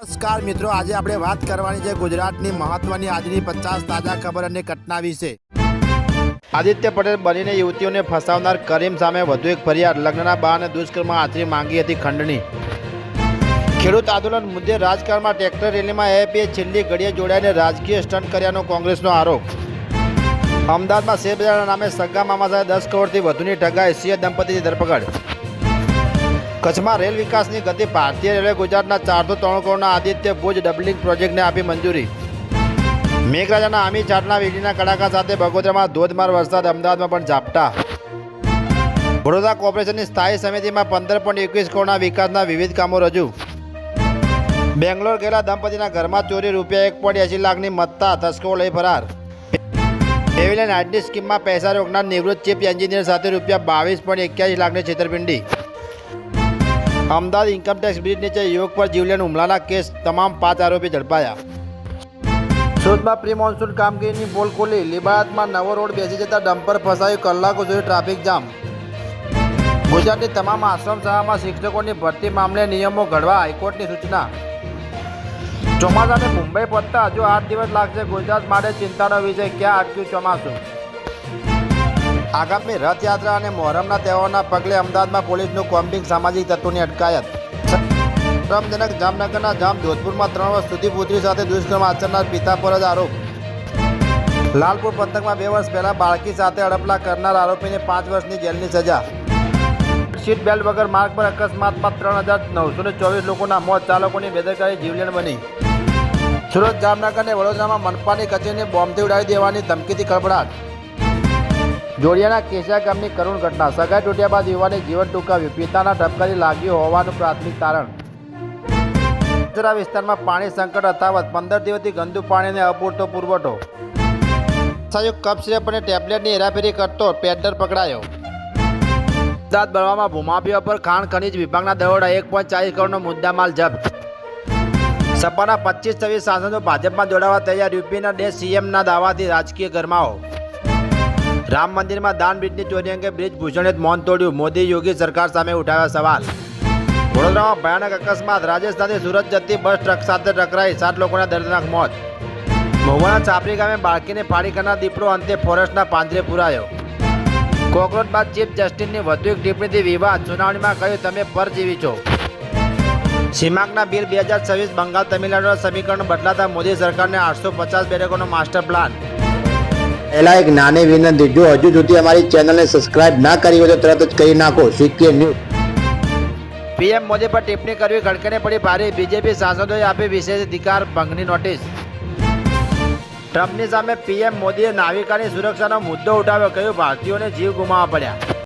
નમસ્કાર મિત્રો, આજે આપણે વાત કરવાની છે ગુજરાતની મહત્વની આજની 50 તાજા ખબર અને ઘટના વિશે। આદિત્ય પટેલ બનીને યુવતીઓને ફસાવનાર કરીમ સામે વધુ એક ફરિયાદ। લગ્નના બહાને દુષ્કર્મ આચરી માંગી હતી ખંડણી। ખેડૂત આંદોલન મુદ્દે રાજકારણમાં ટ્રેક્ટર રેલીમાં એપીએ છેલ્લી ઘડીએ જોડાઈને રાજકીય સ્ટન્ટ કર્યાનો કોંગ્રેસનો આરોપ। અમદાવાદમાં શેરબજારના નામે સગા મામા સાથે 10 કરોડથી વધુની ઠગાઈ, સિંહ દંપતીની ધરપકડ। કચ્છમાં રેલ વિકાસની ગતિ, ભારતીય રેલવે ગુજરાતના 493 કરોડના આદિત્ય ભુજ ડબલિંગ પ્રોજેક્ટને આપી મંજૂરી। મેઘરાજાના આમી ચાટના વીજળીના કડાકા સાથે બગોદરામાં ધોધમાર વરસાદ, અમદાવાદમાં પણ ઝાપટા। વડોદરા કોર્પોરેશનની સ્થાયી સમિતિમાં 15.21 કરોડના વિકાસના વિવિધ કામો રજૂ। બેંગ્લોર ગયેલા દંપતીના ઘરમાં ચોરી, રૂપિયા 1.80 લાખની મત્તા, તસ્કરો લઈ ફરાર। પેવિલિયન હાઇટની સ્કીમમાં પૈસા રોકનાર નિવૃત્ત ચીફ એન્જિનિયર સાથે રૂપિયા 22.81 લાખની છેતરપિંડી। અમદાવાદ ઇન્કમટેક્સ બ્રિજ નીચે યુવક પર જીવલેણ હુમલાના કેસ, તમામ 5 આરોપી ઝડપાયા। સુરતમાં પ્રી મોન્સૂન કામગીરીની પોલ ખોલી, લીબાયતમાં નવો રોડ બેસી જતા ડમ્પર ફસાયું, કલાકો સુધી ટ્રાફિક જામ। ગુજરાતની તમામ આશ્રમ શાળામાં શિક્ષકોની ભરતી મામલે નિયમો ઘડવા હાઈકોર્ટની સૂચના। ચોમાસાને મુંબઈ પહોંચતા હજુ 8 દિવસ લાગશે, ગુજરાત માટે ચિંતાનો વિષય, ક્યાં અટક્યું ચોમાસું? આગામી રથયાત્રા અને મોહરમના તહેવારોના પગલે અમદાવાદમાં પોલીસનું કોમ્બિંગ, સામાજિક તત્વોની અટકાયત। શરમજનક, જામનગરના જામ જોધપુરમાં 3 વર્ષ સુધી પુત્રી સાથે દુષ્કર્મ આચરનાર પિતા પર જ આરોપ। લાલપુર પંથકમાં 2 વર્ષ પહેલા બાળકી સાથે અડપલા કરનાર આરોપીને 5 વર્ષની જેલની સજા। સીટ બેલ્ટ વગર માર્ગ પર અકસ્માતમાં 3,924 લોકોના મોત, ચાલકોની બેદરકારી જીવલેણ બની। સુરત, જામનગર અને વડોદરામાં મનપાની કચેરીને બોમ્બથી ઉડાવી દેવાની ધમકીથી ખળભળાટ। જોડિયાના કેશિયા ગામની કરુણ ઘટના, સગાઈ તૂટ્યા બાદ યુવાને જીવન ટૂંકાવ્યું, પિતાના ઠપકારી લાગ્યું હોવાનું પ્રાથમિક તારણ। કચરા વિસ્તારમાં પાણી સંકટ યથાવત, 15 દિવસથી ગંદુ પાણીને અપૂરતો પુરવઠો। નશાયુક્ત કફ સિરપ અને ટેબ્લેટની હેરાફેરી કરતો પેડલર પકડાયો। અમદાવાદ બળવામાં ભૂમાફિયા પર ખાણ ખનીજ વિભાગના દરોડા, 1.40 કરોડનો મુદ્દામાલ જપ્ત। સપાના 25-26 સાંસદો ભાજપમાં જોડાવા તૈયાર, યુપીના 2 સીએમના દાવાથી રાજકીય ગરમાવો। રામ મંદિરમાં દાન બ્રિજની ચોરી અંગે બ્રિજ ભૂષણે મૌન તોડ્યું, મોદી યોગી સરકાર સામે ઉઠાવ્યા સવાલ। વડોદરામાં ભયાનક અકસ્માત, રાજસ્થાનથી સુરત જતી બસ ટ્રક સાથે ટકરાઈ, 7 લોકોના દર્દનાક મોત। મહુવાના ચાપરી ગામે બાળકીને ફાડી કરનાર દીપડો અંતે ફોરેસ્ટના પાંજરે પુરાયો। કોકરોચ બાદ ચીફ જસ્ટિસની વધુ એક ટિપ્પણીથી વિવાદ, સુનાવણીમાં કહ્યું તમે પરજીવી છો। સીમાંકના બિલ 2026, બંગાળ તમિલનાડુના સમીકરણ બદલાતા મોદી સરકારને 850 બેઠકોનો માસ્ટર પ્લાન। પહેલા એક નાની વિનંતી, જો હજુ સુધી અમારી ચેનલને સબસ્ક્રાઇબ ના કરી હોય તો તરત જ કરી નાખો। CK news. પીએમ મોદી પર ટિપ્પણી કરવી ખડકેને પડી ભારે, બીજેપી સાંસદોએ આપી વિશેષ અધિકાર ભંગની નોટિસ। ટ્રમ્પની સામે પીએમ મોદીએ નાવિકાની સુરક્ષાનો મુદ્દો ઉઠાવ્યો, કહ્યું ભારતીયોને જીવ ગુમાવવા પડ્યા।